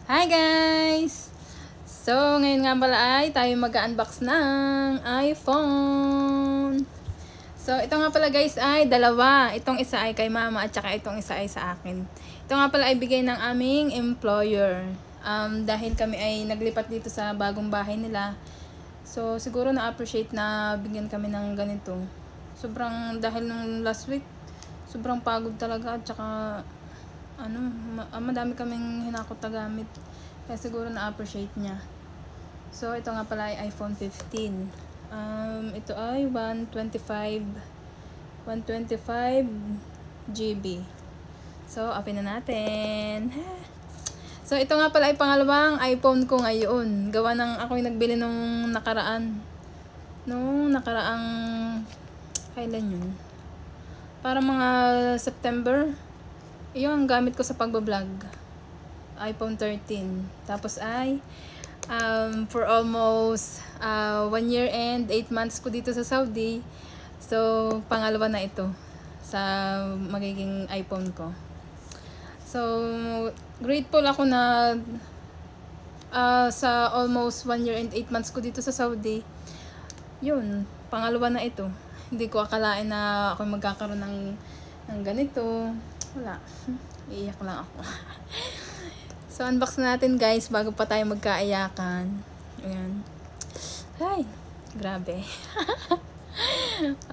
Hi guys! So, ngayon nga pala ay tayo mag-unbox ng iPhone. So, ito nga pala guys ay dalawa. Itong isa ay kay mama at saka itong isa ay sa akin. Ito nga pala ay bigay ng aming employer. Dahil kami ay naglipat dito sa bagong bahay nila. So, siguro na-appreciate na bigyan kami ng ganito. Sobrang, dahil nung last week, sobrang pagod talaga at saka madami kaming hinakot na gamit. Kaya siguro na-appreciate niya. So, ito nga pala ay iPhone 15. Ito ay 125 GB. So, open na natin. So, ito nga pala ay pangalawang iPhone ko ngayon. Gawa ng ako'y nagbili nung nakaraan. Kailan yun? Para mga September. Iyon ang gamit ko sa pagbablog. iPhone 13. Tapos ay for almost 1 year and 8 months ko dito sa Saudi. So, pangalawa na ito sa magiging iPhone ko. So, grateful ako na sa almost 1 year and 8 months ko dito sa Saudi. Yun, pangalawa na ito. Hindi ko akalain na ako magkakaroon ng ganito. Wala. Iiyak lang ako. So, unbox na natin guys bago pa tayo magkaayakan. Ayan. Ay, grabe.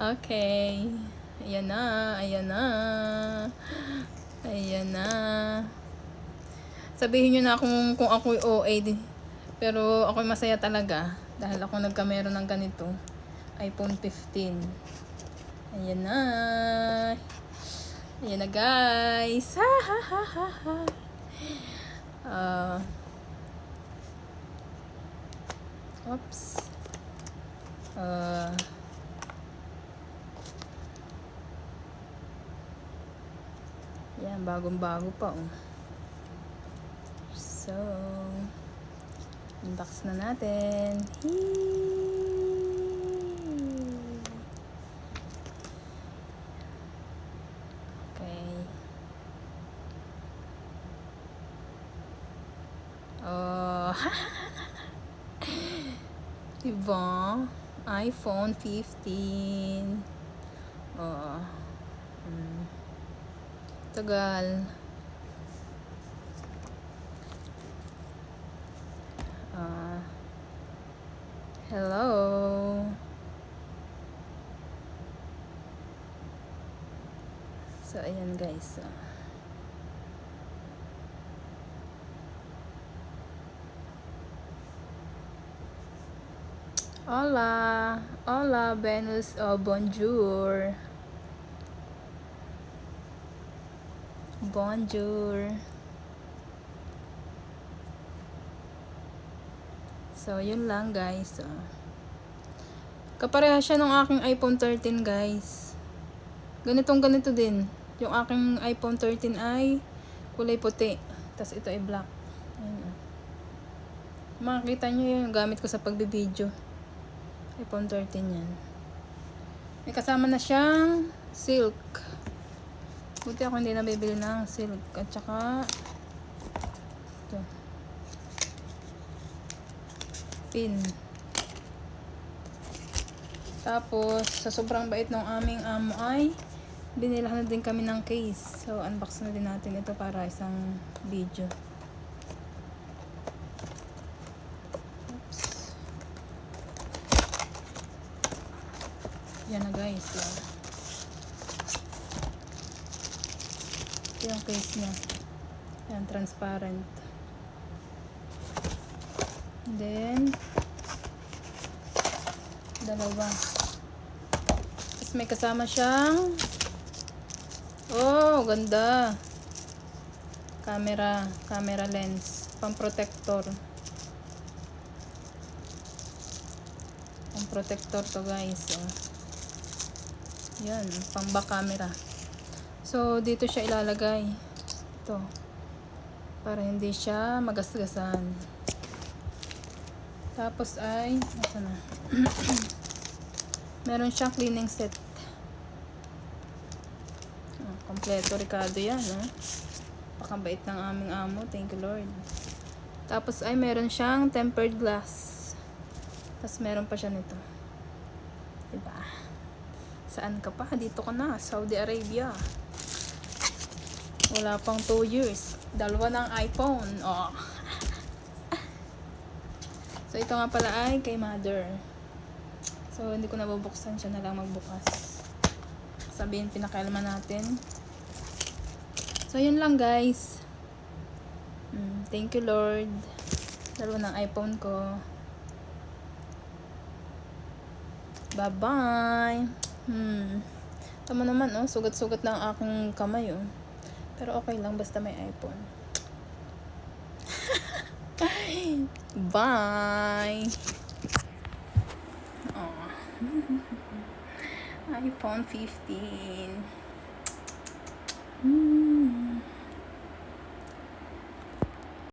Okay. Ayan na. Sabihin nyo na kung ako'y OA. Pero ako'y masaya talaga. Dahil ako nagkameron ng ganito. iPhone 15. Ayan na. Ayan na guys. Oops. Yan, bagong-bago pa oh. So, unbox na natin. Diba? iPhone 15. Tagal. Hello. So, ayan guys. Hola, Venus, bonjour. So, yun lang guys. Kapareha siya ng aking iPhone 13 guys. Ganito din. Yung aking iPhone 13 ay kulay puti. Tapos ito ay black. Ayan. Makikita nyo yung gamit ko sa pagbibideo. iPhone 13 yan. May kasama na siyang silk. Buti ako hindi nabibili ng silk. At saka ito. Pin. Tapos, sa sobrang bait ng aming amo ay binilahan na din kami ng case. So, unbox na din natin ito para isang video. Yan na guys. Ito yung case niya. Yan, transparent. And then, dalawa. Tapos may kasama siyang ganda. Camera lens. Pang-protector. Pang-protector to guys. Yan, pang back camera. So, dito siya ilalagay. Ito. Para hindi siya magasgasan. Tapos ay, nasa na? Meron siyang cleaning set. Kompleto, Ricardo yan. Pakabait ng aming amo. Thank you, Lord. Tapos ay meron siyang tempered glass. Tapos meron pa siya nito. Diba? Saan ka pa? Dito ka na. Saudi Arabia. Wala pang 2 years. Dalawa ng iPhone. Oh. So, ito nga pala ay kay mother. So, hindi ko nabubuksan. Siya na lang magbukas. Sabihin, pinakaalaman natin. So, yun lang guys. Thank you Lord. Dalawa ng iPhone ko. Bye-bye. Tama naman, oh. Sugat-sugat lang ang aking kamay, oh. Pero okay lang, basta may iPhone. Bye! Oh. iPhone 15.